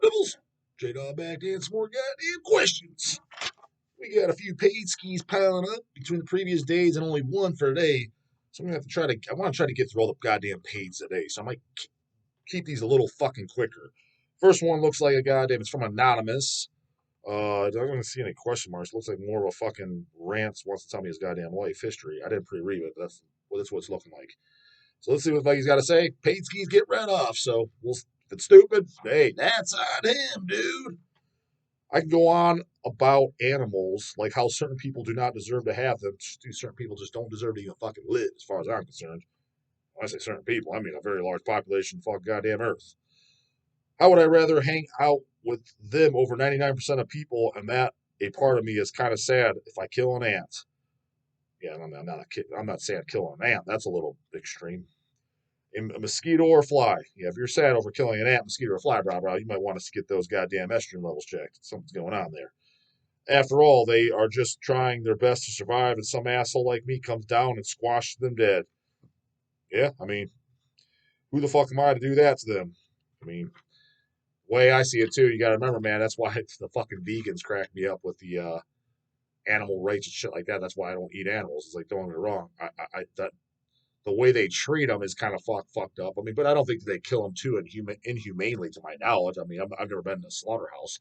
Nibbles. J-Dog back to answer more goddamn questions. We got a few paid skis piling up between the previous days and only one for today. So I'm gonna have to I want to try to get through all the goddamn paids today. So I might keep these a little fucking quicker. First one looks like a goddamn, it's from Anonymous. I don't see any question marks. Looks like more of a fucking rant wants to tell me his goddamn life history. I didn't pre-read it, but that's what it's looking like. So let's see what he's got to say. Paid skis get rid of. So if it's stupid, hey, that's on him, dude. I can go on about animals, like how certain people do not deserve to have them. Certain people just don't deserve to even fucking live, as far as I'm concerned. When I say certain people, I mean a very large population of fucking goddamn Earth. How would I rather hang out with them over 99% of people, and that a part of me is kind of sad if I kill an ant? Yeah, I'm not saying kill an ant. That's a little extreme. A mosquito or fly. Yeah, if you're sad over killing an ant, mosquito, or fly, bro, you might want us to get those goddamn estrogen levels checked. Something's going on there. After all, they are just trying their best to survive, and some asshole like me comes down and squashes them dead. Yeah, I mean, who the fuck am I to do that to them? I mean, way I see it too, you got to remember, man, that's why the fucking vegans crack me up with the animal rights and shit like that. That's why I don't eat animals. It's like, don't get me wrong, that the way they treat them is kind of fucked up. I mean, but I don't think they kill them too inhumanely, to my knowledge. I mean, I've never been in a slaughterhouse,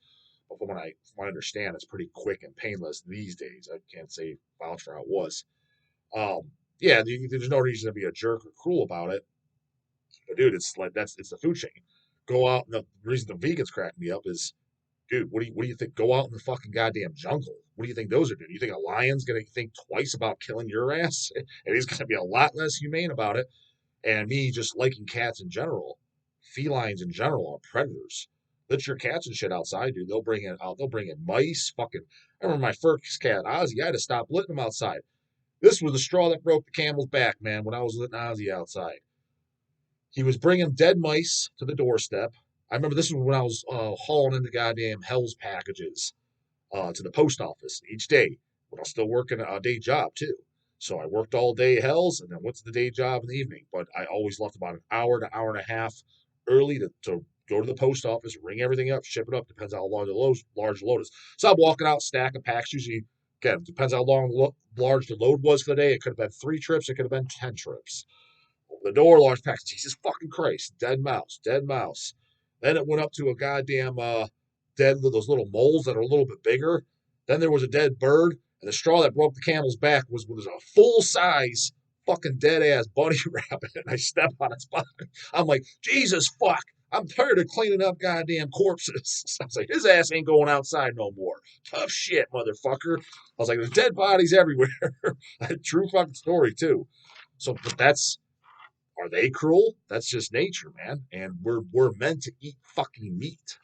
but from what I understand, it's pretty quick and painless these days. I can't say vouch for how it was. Yeah, there's no reason to be a jerk or cruel about it. But dude, it's the food chain. Go out. And the reason the vegans crack me up is, dude, what do you think? Go out in the fucking goddamn jungle. What do you think those are doing? You think a lion's gonna think twice about killing your ass? And he's gonna be a lot less humane about it. And me just liking cats in general, felines in general are predators. Let your cats and shit outside, dude. They'll bring in out. They'll bring in mice. Fucking. I remember my first cat, Ozzy. I had to stop letting him outside. This was the straw that broke the camel's back, man. When I was letting Ozzy outside, he was bringing dead mice to the doorstep. I remember this was when I was hauling in the goddamn Hell's packages to the post office each day when I was still working a day job too. So I worked all day Hell's and then went to the day job in the evening. But I always left about an hour to hour and a half early to go to the post office, ring everything up, ship it up. Depends how long large the load is. So I'm walking out, stack of packs. Usually, again, depends how large the load was for the day. It could have been 3 trips. It could have been 10 trips. Over the door, large packs. Jesus fucking Christ. Dead mouse. Dead mouse. Then it went up to a goddamn dead with those little moles that are a little bit bigger. Then there was a dead bird, and the straw that broke the camel's back was a full size fucking dead ass bunny rabbit, and I stepped on its body. I'm like, Jesus fuck! I'm tired of cleaning up goddamn corpses. I was like, his ass ain't going outside no more. Tough shit, motherfucker. I was like, there's dead bodies everywhere. True fucking story too. So, but are they cruel? That's just nature, man. And we're meant to eat fucking meat.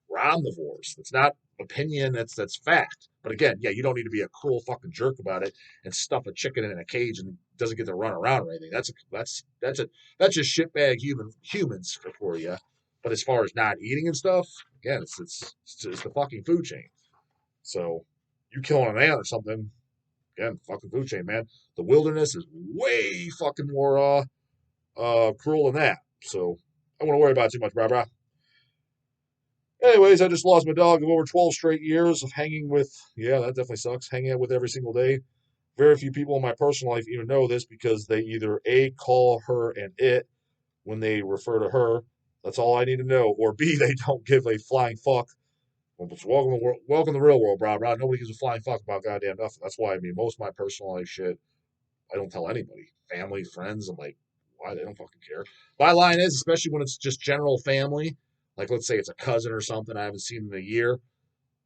We're omnivores. It's not opinion. That's fact. But again, yeah, you don't need to be a cruel fucking jerk about it and stuff a chicken in a cage and doesn't get to run around or anything. That's just shitbag humans for you. But as far as not eating and stuff, again, it's the fucking food chain. So you killing an ant or something, again, fucking food chain, man. The wilderness is way fucking more cruel than that. So I don't want to worry about it too much, brah. Anyways, I just lost my dog of over 12 straight years of hanging with, yeah, that definitely sucks, hanging out with every single day. Very few people in my personal life even know this because they either A, call her an it when they refer to her. That's all I need to know. Or B, they don't give a flying fuck. Well, welcome to the real world, brah. Nobody gives a flying fuck about goddamn nothing. That's why, I mean, most of my personal life shit, I don't tell anybody. Family, friends, I'm like, why? They don't fucking care. My line is, especially when it's just general family, like let's say it's a cousin or something I haven't seen in a year.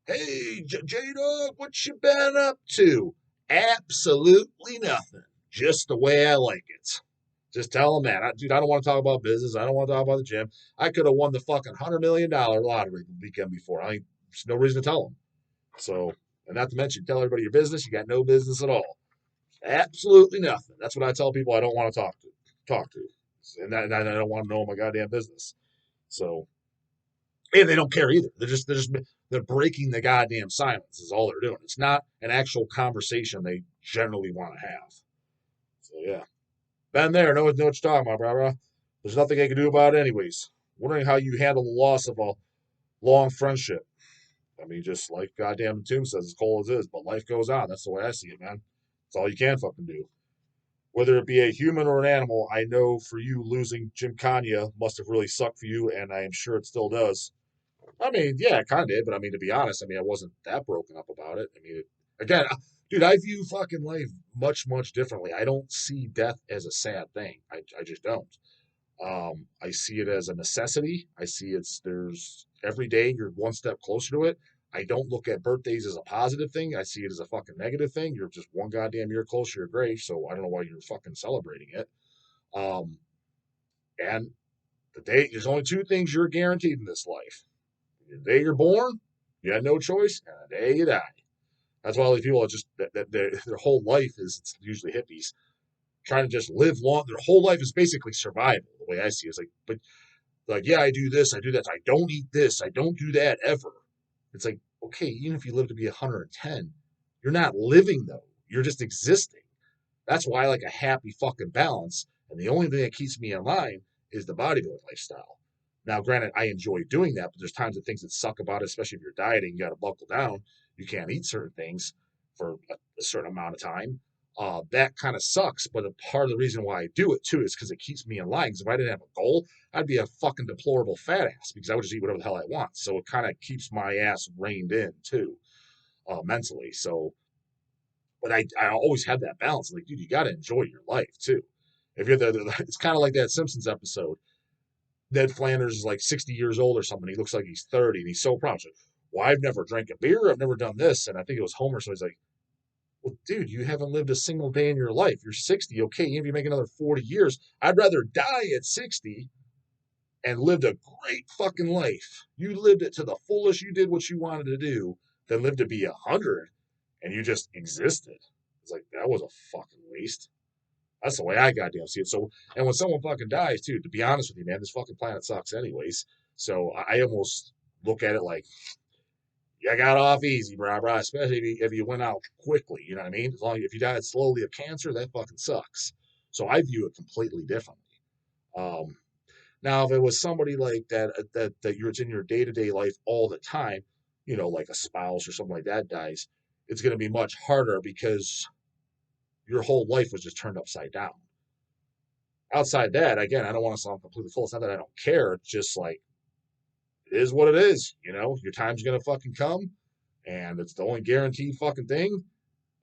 Hey, J-Dog, what you been up to? Absolutely nothing. Just the way I like it. Just tell them that. Dude, I don't want to talk about business. I don't want to talk about the gym. I could have won the fucking $100 million lottery the weekend before. There's no reason to tell them. So, and not to mention, tell everybody your business. You got no business at all. Absolutely nothing. That's what I tell people I don't want to talk to, and I don't want to know my goddamn business. So, and they don't care either. They're breaking the goddamn silence. Is all they're doing. It's not an actual conversation they generally want to have. So yeah, been there. Know what you're talking about, brah. There's nothing they can do about it, anyways. Wondering how you handle the loss of a long friendship. I mean, just like goddamn Tomb says, as cold as it is, but life goes on. That's the way I see it, man. That's all you can fucking do. Whether it be a human or an animal, I know for you losing Jim Kanya must have really sucked for you, and I am sure it still does. I mean, yeah, it kind of did, but I mean, to be honest, I mean, I wasn't that broken up about it. I mean, again, dude, I view fucking life much, much differently. I don't see death as a sad thing. I just don't. I see it as a necessity. I see there's every day you're one step closer to it. I don't look at birthdays as a positive thing. I see it as a fucking negative thing. You're just one goddamn year closer to your grave, so I don't know why you're fucking celebrating it. Um, and there's only two things you're guaranteed in this life: the day you're born, you had no choice, and the day you die. That's why all these people are just their whole life is, it's usually hippies, trying to just live long. Their whole life is basically survival. The way I see it, it's like, but like, yeah, I do this, I do that, I don't eat this, I don't do that ever. It's like, okay, even if you live to be 110, you're not living though. You're just existing. That's why I like a happy fucking balance. And the only thing that keeps me in line is the bodybuilding lifestyle. Now, granted, I enjoy doing that, but there's times of things that suck about it, especially if you're dieting, you got to buckle down. You can't eat certain things for a certain amount of time. That kind of sucks, but a part of the reason why I do it too is because it keeps me in line. Because if I didn't have a goal, I'd be a fucking deplorable fat ass because I would just eat whatever the hell I want. So it kind of keeps my ass reined in too, mentally. So, but I always have that balance. Like, dude, you got to enjoy your life too. If you're it's kind of like that Simpsons episode. Ned Flanders is like 60 years old or something. He looks like he's 30 and he's so proud. He's like, well, I've never drank a beer. I've never done this. And I think it was Homer. So he's like, well, dude, you haven't lived a single day in your life. You're 60. Okay. Even if you make another 40 years, I'd rather die at 60 and lived a great fucking life. You lived it to the fullest. You did what you wanted to do than live to be 100 and you just existed. It's like, that was a fucking waste. That's the way I goddamn see it. So, and when someone fucking dies, too, to be honest with you, man, this fucking planet sucks, anyways. So I almost look at it like, you got off easy, brah, especially if you went out quickly. You know what I mean? As long as if you died slowly of cancer, that fucking sucks. So I view it completely differently. Um, Now, if it was somebody like that you're it's in your day to day life all the time, like a spouse or something like that dies, it's going to be much harder because your whole life was just turned upside down. Outside that, again, I don't want to sound completely full. It's not that I don't care. It's just like it is what it is. Your time's gonna fucking come, and it's the only guaranteed fucking thing.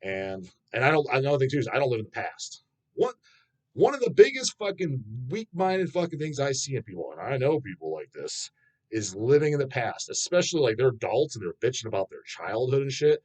And I don't. Another thing too is I don't live in the past. One of the biggest fucking weak-minded fucking things I see in people, and I know people like this, is living in the past, especially like they're adults and they're bitching about their childhood and shit.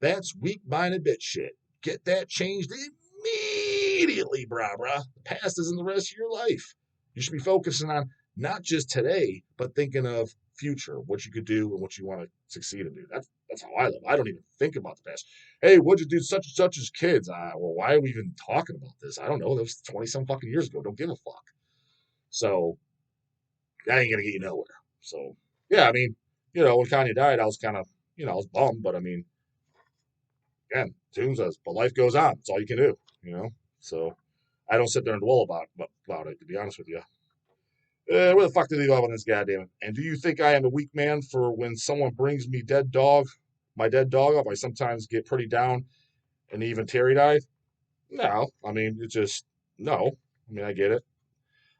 That's weak-minded bitch shit. Get that changed immediately, brah. The past isn't the rest of your life. You should be focusing on not just today, but thinking of future, what you could do and what you want to succeed and do. That's how I live. I don't even think about the past. Hey, what'd you do such and such as kids? Well, why are we even talking about this? I don't know. That was 20 some fucking years ago. Don't give a fuck. So that ain't gonna get you nowhere. So yeah, I mean, when Kanye died, I was kind of, I was bummed, but I mean, again, Toon says, but life goes on. That's all you can do. So I don't sit there and dwell about it, to be honest with you. Where the fuck did he go on this goddamn it? And do you think I am a weak man for when someone brings me my dead dog up? I sometimes get pretty down and even teary eyed. No, I mean, it's just, no. I mean, I get it.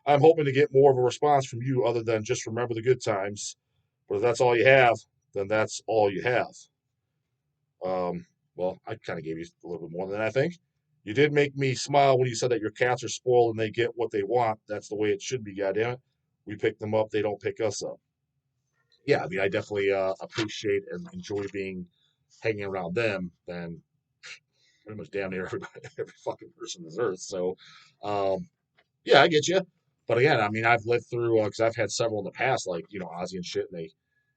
I'm hoping to get more of a response from you other than just remember the good times. But if that's all you have, then that's all you have. Um, well, I kind of gave you a little bit more than that, I think. You did make me smile when you said that your cats are spoiled and they get what they want. That's the way it should be, goddammit. We pick them up, they don't pick us up. Yeah, I mean, I definitely appreciate and enjoy hanging around them than pretty much damn near everybody, every fucking person on this earth. So, um, yeah, I get you. But again, I mean, I've lived through because I've had several in the past, like Ozzy and shit, and they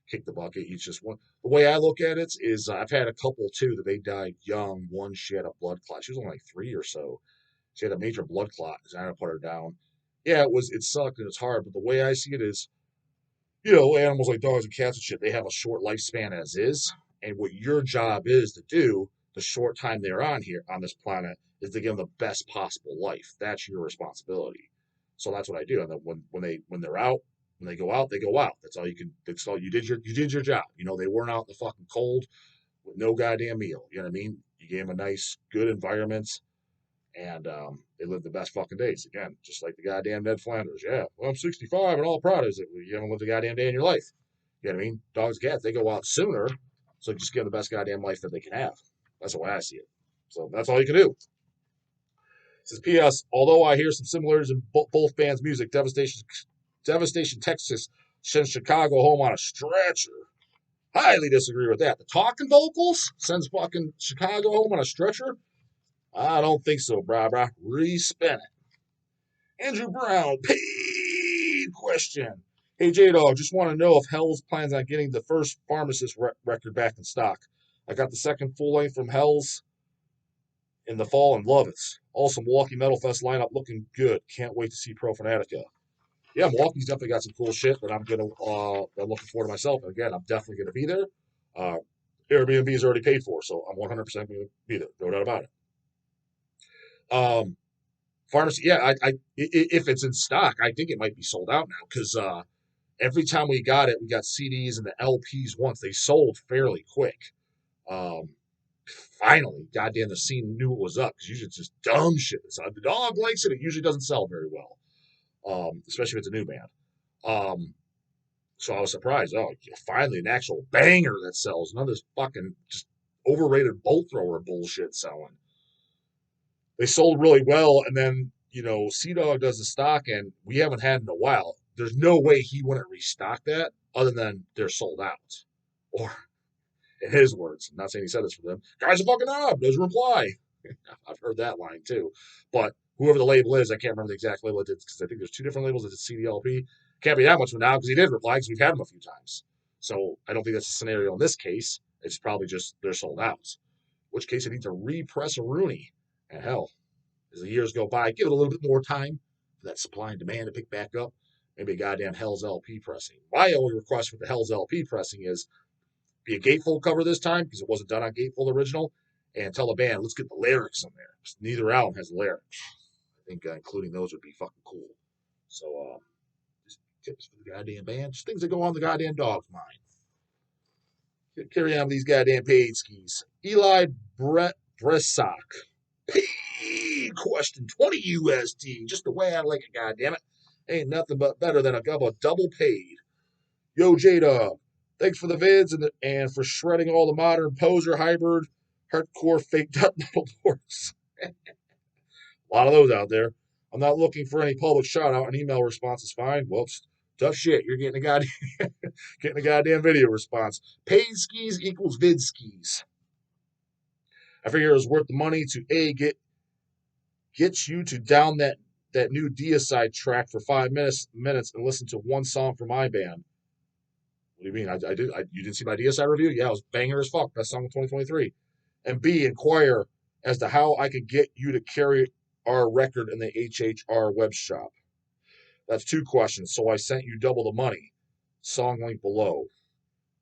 kick the bucket. Each just one. The way I look at it is, I've had a couple too that they died young. One she had a blood clot. She was only like 3 or so. She had a major blood clot. So I had to put her down. Yeah, it sucked and it's hard. But the way I see it is, animals like dogs and cats and shit, they have a short lifespan as is. And what your job is to do the short time they're on here on this planet is to give them the best possible life. That's your responsibility. So that's what I do. And then when they're out, When they go out, they go out. That's all you can. That's all you did. You did your job. You know, they weren't out in the fucking cold with no goddamn meal. You know what I mean? You gave them a nice, good environment, and they lived the best fucking days. Again, just like the goddamn Ned Flanders. Yeah, well, I'm 65 and all proud of it. You haven't lived a goddamn day in your life. You know what I mean? Dogs, cats, they go out sooner, so just give them the best goddamn life that they can have. That's the way I see it. So that's all you can do. It says, P.S. Although I hear some similarities in both bands' music, Devastation, Texas sends Chicago home on a stretcher. Highly disagree with that. The talking vocals sends fucking Chicago home on a stretcher? I don't think so, brah. Respin it. Andrew Brown, paid question. Hey, J-Dog, just want to know if Hells plans on getting the first Pharmacist record back in stock. I got the second full length from Hells in the fall and love it. Also, Milwaukee Metal Fest lineup looking good. Can't wait to see Pro Fanatica. Yeah, Milwaukee's definitely got some cool shit that I'm looking forward to myself. And again, I'm definitely gonna be there. Airbnb is already paid for, so I'm 100% gonna be there. No doubt about it. Pharmacy, yeah, if it's in stock, I think it might be sold out now because every time we got it, we got CDs and the LPs once. They sold fairly quick. Um, Finally, goddamn, the scene knew it was up because usually it's just dumb shit. The dog likes it. It usually doesn't sell very well, especially if it's a new band. So I was surprised. Oh, finally an actual banger that sells. None of this fucking just overrated bolt thrower bullshit selling. They sold really well, and then Sea Dog does the stock, and we haven't had in a while. There's no way he wouldn't restock that, other than they're sold out. Or, in his words, I'm not saying he said this for them, guys are fucking up. Doesn't reply. I've heard that line too. But whoever the label is, I can't remember the exact label it did because I think there's two different labels. It's CDLP. Can't be that much from now because he did reply because we've had him a few times. So I don't think that's a scenario in this case. It's probably just they're sold out. In which case, I need to repress a Rooney. And hell, as the years go by, give it a little bit more time for that supply and demand to pick back up. Maybe a goddamn Hell's LP pressing. My only request for the Hell's LP pressing is be a gatefold cover this time because it wasn't done on gatefold original. And tell the band, let's get the lyrics in there. Neither album has lyrics. I think including those would be fucking cool. So, just tips for the goddamn band. Just things that go on the goddamn dog's mind. Carry on with these goddamn paid skis. Eli Bressock. Paid question. 20 USD. Just the way I like it, goddammit. Ain't nothing but better than a couple of double paid. Yo, J-Dub. Thanks for the vids and for shredding all the modern poser, hybrid, hardcore, fake death metal dorks. A lot of those out there. I'm not looking for any public shout out. An email response is fine. Well, it's tough shit. You're getting a goddamn video response. Paid skis equals vid skis. I figure it was worth the money to get you to down that new Deicide track for 5 minutes and listen to one song from my band. What do you mean? You didn't see my Deicide review? Yeah, it was banger as fuck. Best song of 2023. And B, inquire as to how I could get you to carry our record in the HHR web shop. That's 2 questions. So I sent you double the money. Song link below.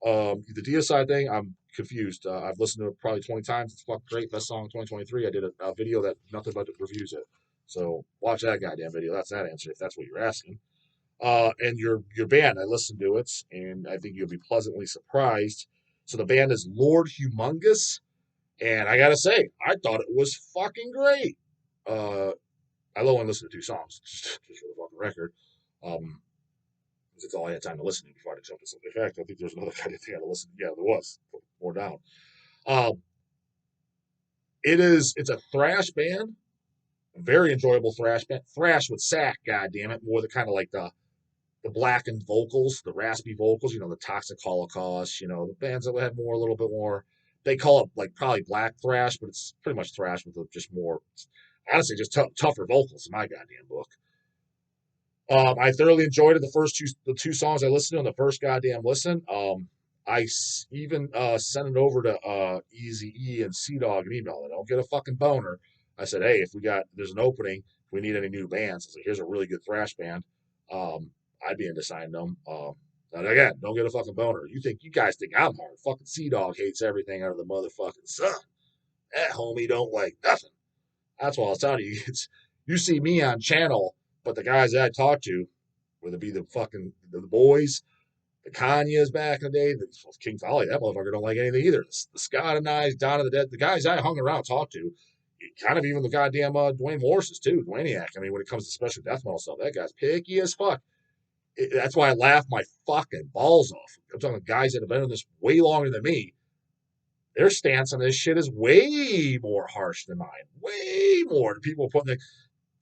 The Deicide thing, I'm confused. I've listened to it probably 20 times. It's fucking great. Best song of 2023. I did a video that nothing but reviews it. So watch that goddamn video. That's that answer if that's what you're asking. And your band, I listened to it, and I think you'll be pleasantly surprised. So the band is Lord Humongous, and I gotta say, I thought it was fucking great. I only listened to 2 songs, just for the fucking record. That's all I had time to listen to before I jumped to something. In fact, I think there's another kind of thing I had to listen to. Yeah, there was. Put more down. It's a thrash band, a very enjoyable thrash band. Thrash with sack, goddammit, more the kind of like the blackened vocals, the raspy vocals, the Toxic Holocaust, the bands that have more, a little bit more, they call it like probably black thrash, but it's pretty much thrash with just more, honestly, just tougher vocals in my goddamn book. I thoroughly enjoyed it. The two songs I listened to on the first goddamn listen. I even sent it over to Easy E and Sea Dog an email. I don't get a fucking boner. I said, hey, if there's an opening, if we need any new bands, I said, here's a really good thrash band. I'd be into signing them. And again, don't get a fucking boner. You guys think I'm hard. Fucking Sea Dog hates everything under the motherfucking sun. That homie don't like nothing. That's what I was telling you. You see me on channel, but the guys that I talk to, whether it be the fucking the boys, the Kanye's back in the day, the King Folly, that motherfucker don't like anything either. The Scott and I, Don of the Dead, the guys I hung around, talked to, kind of even the goddamn Dwayne Morris's too, Dwayniac. I mean, when it comes to special death metal stuff, that guy's picky as fuck. That's why I laugh my fucking balls off. I'm talking guys that have been in this way longer than me. Their stance on this shit is way more harsh than mine. Way more. People putting the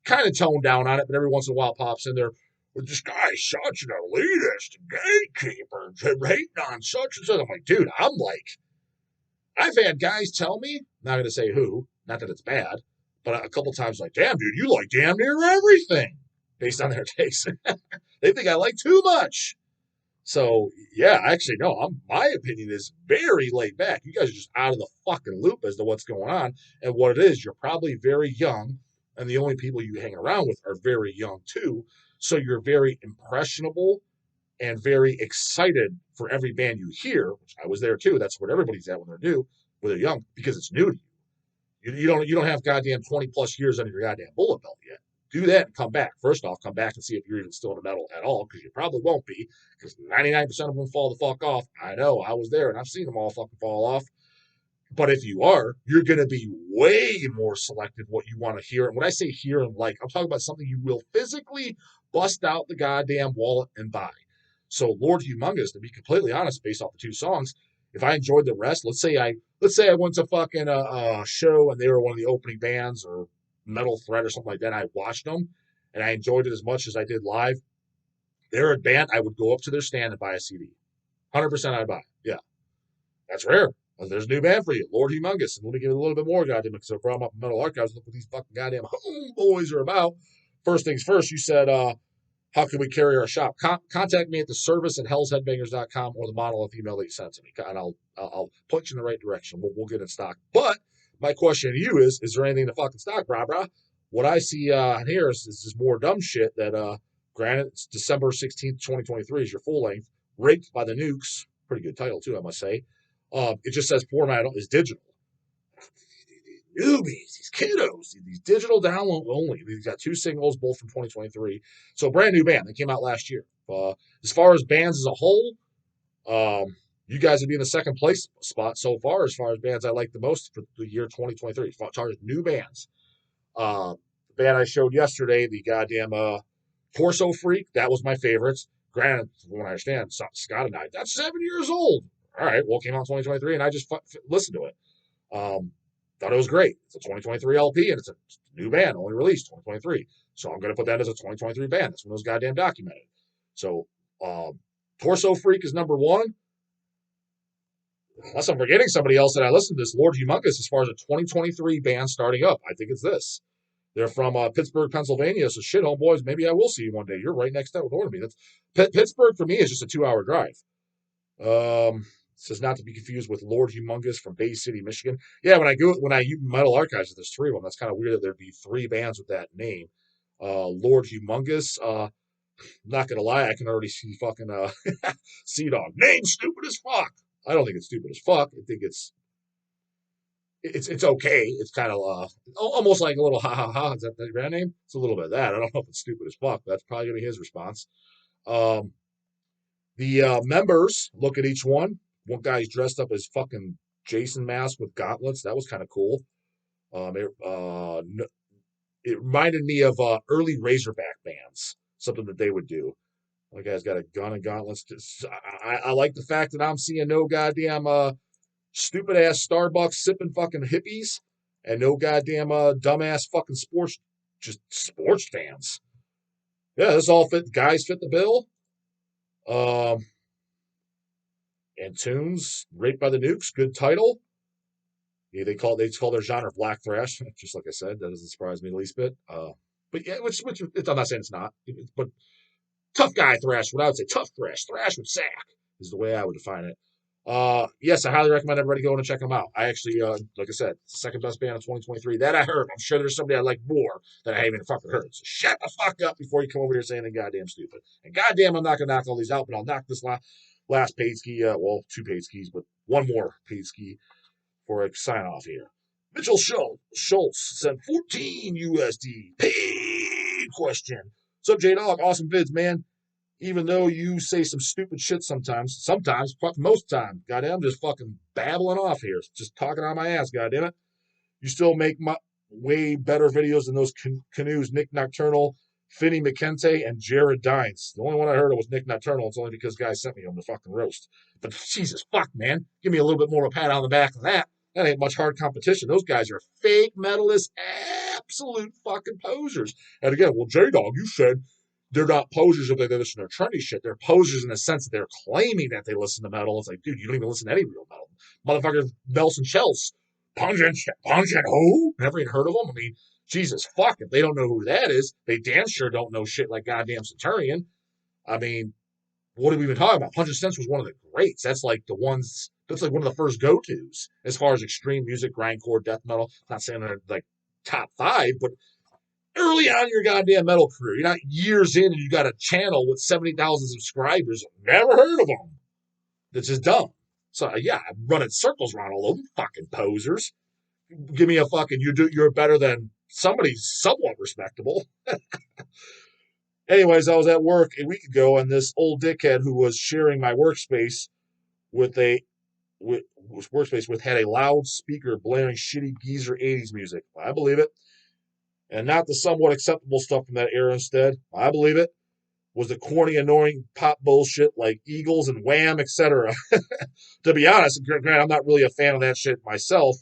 kind of tone down on it, but every once in a while pops in there. Well, this guy's such an elitist gatekeeper, hating on such and such. I'm like, dude, I've had guys tell me, not going to say who, not that it's bad, but a couple times like, damn, dude, you like damn near everything based on their taste. They think I like too much. So, yeah, actually, no, my opinion is very laid back. You guys are just out of the fucking loop as to what's going on. And what it is, you're probably very young, and the only people you hang around with are very young, too. So you're very impressionable and very excited for every band you hear, which I was there, too. That's what everybody's at when they're young, because it's new to you. You don't have goddamn 20-plus years under your goddamn bullet belt yet. Do that and come back. First off, come back and see if you're even still in the metal at all, because you probably won't be, because 99% of them fall the fuck off. I know, I was there, and I've seen them all fucking fall off. But if you are, you're going to be way more selective what you want to hear. And when I say hear and like, I'm talking about something you will physically bust out the goddamn wallet and buy. So Lord Humongous, to be completely honest, based off the two songs, if I enjoyed the rest, let's say I went to fucking a show and they were one of the opening bands or Metal Threat or something like that. I watched them and I enjoyed it as much as I did live. They're a band. I would go up to their stand and buy a CD. 100% I'd buy. Yeah, that's rare. There's a new band for you, Lord Humongous. And let me give you a little bit more, goddamn it, because I brought them up in Metal Archives. Look what these fucking goddamn homeboys are about. First things first, you said, how can we carry our shop? Contact me at the service at hellsheadbangers.com or the monolith email that you sent to me. And I'll point you in the right direction. We'll get in stock. But my question to you is there anything to fucking stock, brah? What I see on here is just more dumb shit that, granted, it's December 16th, 2023 is your full length. Raped by the Nukes. Pretty good title, too, I must say. It just says format is digital. Newbies, these kiddos, these digital download only. They've got two singles, both from 2023. So brand new band. They came out last year. As far as bands as a whole, you guys would be in the second place spot so far as bands I like the most for the year 2023. As far as new bands. The band I showed yesterday, the goddamn Torso Freak, that was my favorites. Granted, from what I understand, Scott and I, that's 7 years old. All right, well, it came out in 2023, and I just listened to it. Thought it was great. It's a 2023 LP, and it's a new band, only released 2023. So I'm going to put that as a 2023 band. That's when it was goddamn documented. So Torso Freak is number one. Unless I'm forgetting somebody else that I listened to, this Lord Humongous, as far as a 2023 band starting up, I think it's this. They're from Pittsburgh, Pennsylvania. So shit, homeboys, maybe I will see you one day. You're right next door to me. Pittsburgh for me is just a 2-hour drive. This is not to be confused with Lord Humongous from Bay City, Michigan. Yeah, when I use Metal Archives, there's 3 of them. That's kind of weird that there'd be 3 bands with that name. Lord Humongous. Not gonna lie, I can already see fucking Sea Dog. Name stupid as fuck. I don't think it's stupid as fuck. I think it's okay. It's kind of almost like a little ha ha ha. Is that the band name? It's a little bit of that. I don't know if it's stupid as fuck. That's probably gonna be his response. The members, look at each one. One guy's dressed up as fucking Jason mask with gauntlets. That was kind of cool. It reminded me of early Razorback bands, something that they would do. One guy's got a gun and gauntlets. I like the fact that I'm seeing no goddamn stupid ass Starbucks sipping fucking hippies and no goddamn dumbass fucking sports fans. Yeah, this all guys fit the bill. And Tunes, Raped by the Nukes, good title. Yeah, they call their genre black thrash, just like I said. That doesn't surprise me the least bit. But yeah, which I'm not saying it's not, but tough guy thrash. What I would say, tough thrash with sack is the way I would define it. Yes, I highly recommend everybody going and check them out. I actually, like I said, second best band of 2023 that I heard. I'm sure there's somebody I like more that I haven't even fucking heard. So shut the fuck up before you come over here saying anything goddamn stupid. And goddamn, I'm not gonna knock all these out, but I'll knock this last paid ski. Well, 2 paid skis, but one more paid ski for a sign off here. Mitchell Schultz sent 14 USD paid question. What's up, J Dog? Awesome vids, man. Even though you say some stupid shit sometimes, fuck most time, goddamn, I'm just fucking babbling off here, just talking on my ass, goddamn it. You still make way better videos than those canoes, Nick Nocturnal, Finny McKente, and Jared Dines. The only one I heard of was Nick Nocturnal. It's only because guys sent me him to fucking roast. But Jesus, fuck, man. Give me a little bit more of a pat on the back than that. That ain't much hard competition. Those guys are fake medalists, absolute fucking posers. And again, well, J-Dog, you said they're not posers if they listen to trendy shit. They're posers in the sense that they're claiming that they listen to metal. It's like, dude, you don't even listen to any real metal. Motherfucker, Nelson Chels. Pungent who? Never even heard of them. I mean, Jesus, fuck, if they don't know who that is, they damn sure don't know shit like goddamn Centurion. I mean, what are we even talking about? Pungent Sense was one of the greats. That's like one of the first go-tos as far as extreme music, grindcore, death metal. I'm not saying they're like top 5, but early on in your goddamn metal career, you're not years in and you got a channel with 70,000 subscribers. Never heard of them. That's just dumb. So yeah, I'm running circles around all of them, fucking posers. Give me a fucking you're better than somebody somewhat respectable. Anyways, I was at work a week ago, and this old dickhead who was sharing my workspace with had a loudspeaker blaring shitty geezer 80s music. I believe it. And not the somewhat acceptable stuff from that era instead. I believe it. Was the corny, annoying pop bullshit like Eagles and Wham, etc. To be honest, granted, I'm not really a fan of that shit myself.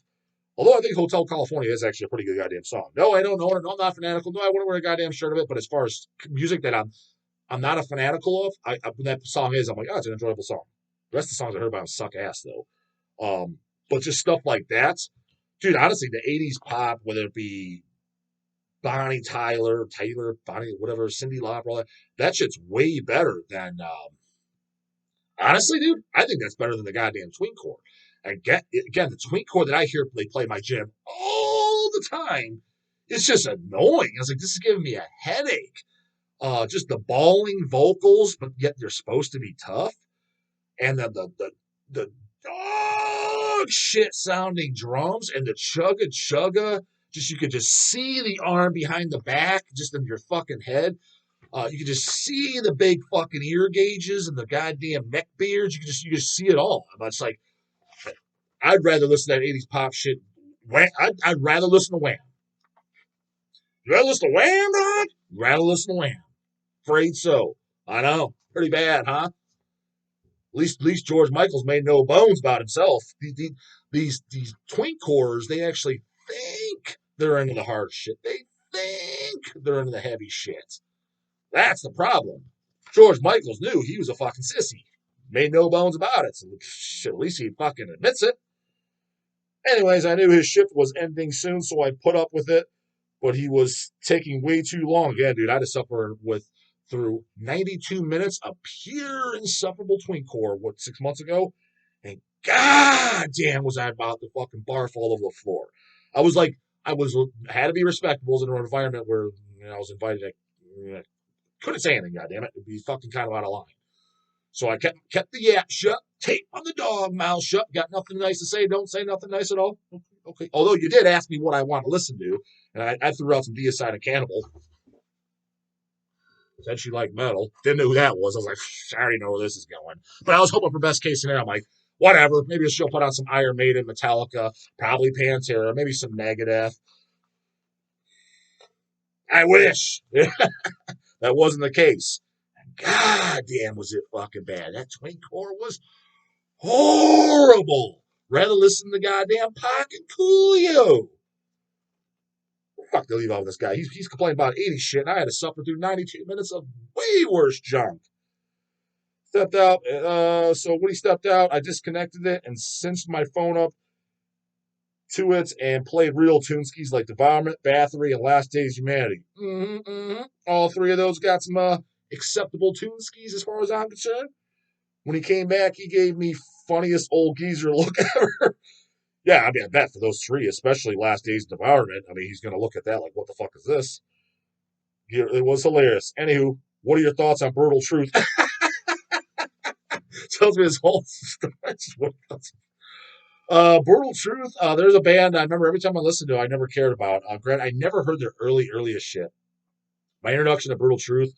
Although I think Hotel California is actually a pretty good goddamn song. No, I don't know it. No, I'm not fanatical. No, I wouldn't wear a goddamn shirt of it. But as far as music that I'm not a fanatical of, when that song is, I'm like, oh, it's an enjoyable song. The rest of the songs I heard about suck ass though. But just stuff like that, dude. Honestly, the '80s pop, whether it be Bonnie Tyler, Bonnie, whatever, Cyndi Lauper, that shit's way better than. Honestly, dude, I think that's better than the goddamn tweencore. Again, the tweencore that I hear they play my gym all the time, it's just annoying. I was like, this is giving me a headache. Just the bawling vocals, but yet they're supposed to be tough, and the dog shit sounding drums and the chugga. Just you could just see the arm behind the back, just in your fucking head. You can just see the big fucking ear gauges and the goddamn neck beards. You just see it all. It's like I'd rather listen to that '80s pop shit. I'd rather listen to Wham. You rather listen to Wham, dog? You'd rather listen to Wham. Afraid so. I know. Pretty bad, huh? At least George Michael's made no bones about himself. These tweencores, they actually think they're into the hard shit. They think they're into the heavy shit. That's the problem. George Michaels knew he was a fucking sissy. Made no bones about it. So shit, at least he fucking admits it. Anyways, I knew his shift was ending soon, so I put up with it. But he was taking way too long. Again, dude, I had to suffer through 92 minutes of pure insufferable tweencore, 6 months ago? And goddamn was I about to fucking barf all over the floor. I had to be respectable in an environment where I was invited. I couldn't say anything, goddamn it. It'd be fucking kind of out of line. So I kept the yap shut, tape on the dog mouth shut, got nothing nice to say, don't say nothing nice at all. Okay. Although you did ask me what I want to listen to, and I threw out some Deicide and Cannibal. Said she liked metal. Didn't know who that was. I was like, I already know where this is going. But I was hoping for best case scenario. I'm like, whatever. Maybe she'll put on some Iron Maiden, Metallica, probably Pantera, maybe some Megadeth. I wish. That wasn't the case. God damn, was it fucking bad. That tweencore was horrible. Rather listen to goddamn Pac and Coolio. Fuck to leave out this guy. He's complaining about 80 shit, and I had to suffer through 92 minutes of way worse junk. Stepped out. So when he stepped out, I disconnected it and cinched my phone up to it and played real tuneskis like Devourment, Bathory, and Last Days Humanity. All three of those got some acceptable tuneskis as far as I'm concerned. When he came back, he gave me funniest old geezer look ever. Yeah, I mean, I bet for those three, especially Last Days Devourment, I mean, he's going to look at that like, what the fuck is this? It was hilarious. Anywho, what are your thoughts on Brutal Truth? Tells me his whole story. Brutal Truth, there's a band I remember every time I listened to it, I never cared about. Grant, I never heard their earliest shit. My introduction to Brutal Truth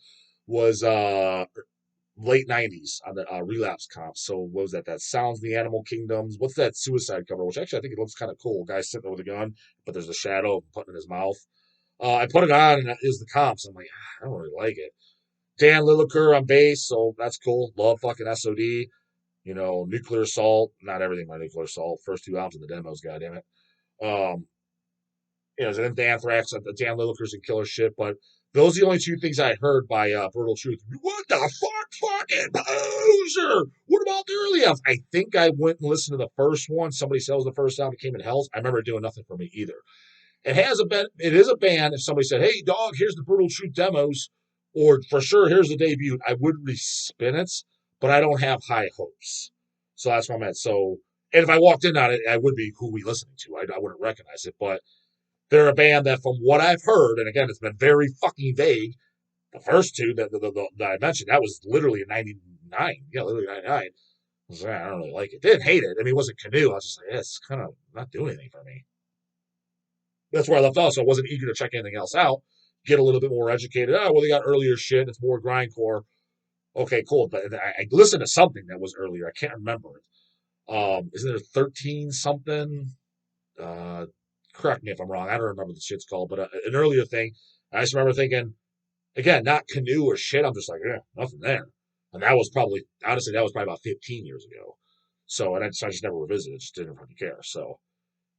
was late 90s on the Relapse comp. So what was that? That Sounds of the Animal Kingdoms. What's that Suicide cover? Which actually I think it looks kind of cool. Guy sitting there with a gun, but there's a shadow of putting in his mouth. I put it on and it is the comps. I'm like, I don't really like it. Dan Lilliker on bass, so that's cool. Love fucking SOD. You know, Nuclear Assault. Not everything by Nuclear Assault. First two albums of the demos, goddammit. Um, you know, and then Anthrax, the Dan Lilliker's and killer shit, but those are the only two things I heard by Brutal Truth. What the fuck, fucking poser? What about the early albums? I think I went and listened to the first one. Somebody sells the first album, it came in Hells. I remember it doing nothing for me either. It is a band. If somebody said, "Hey, dog, here's the Brutal Truth demos," or for sure, here's the debut, I would respin it, but I don't have high hopes. So that's what I'm at. So, and if I walked in on it, I would be who we listening to. I wouldn't recognize it, but they're a band that, from what I've heard, and again, it's been very fucking vague. The first two that I mentioned, that was literally in '99. Yeah, literally '99. I was like, I don't really like it. Didn't hate it. I mean, it wasn't Canoe. I was just like, yeah, it's kind of not doing anything for me. That's where I left off. So I wasn't eager to check anything else out. Get a little bit more educated. Oh, well, they got earlier shit. It's more grindcore. Okay, cool. But I listened to something that was earlier. I can't remember it. Isn't there 13 something? Uh, Correct me if I'm wrong. I don't remember what the shit's called, but an earlier thing. I just remember thinking, again, not Canoe or shit. I'm just like, yeah, nothing there. And that was probably, honestly, that was probably about 15 years ago. So, and I just never revisited. Just didn't fucking care. So,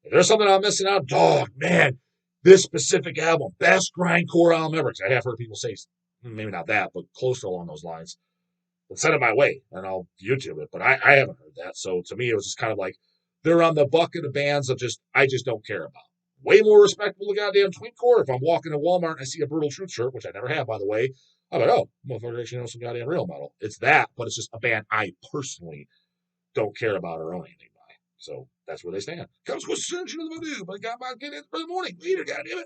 if there's something I'm missing out, dog, man, this specific album, best grindcore album ever. 'Cause I have heard people say, maybe not that, but close to along those lines. But send it my way, and I'll YouTube it. But I haven't heard that. So to me, it was just kind of like they're on the bucket of bands of just I just don't care about. Way more respectable to goddamn Twincore. If I'm walking to Walmart and I see a Brutal Truth shirt, which I never have, by the way, I'm like, oh, motherfucker actually knows some goddamn real metal. It's that, but it's just a band I personally don't care about or own anything by. So that's where they stand. Comes with Surgeon of the Voodoo, but I got my get in for the morning. Later, goddammit.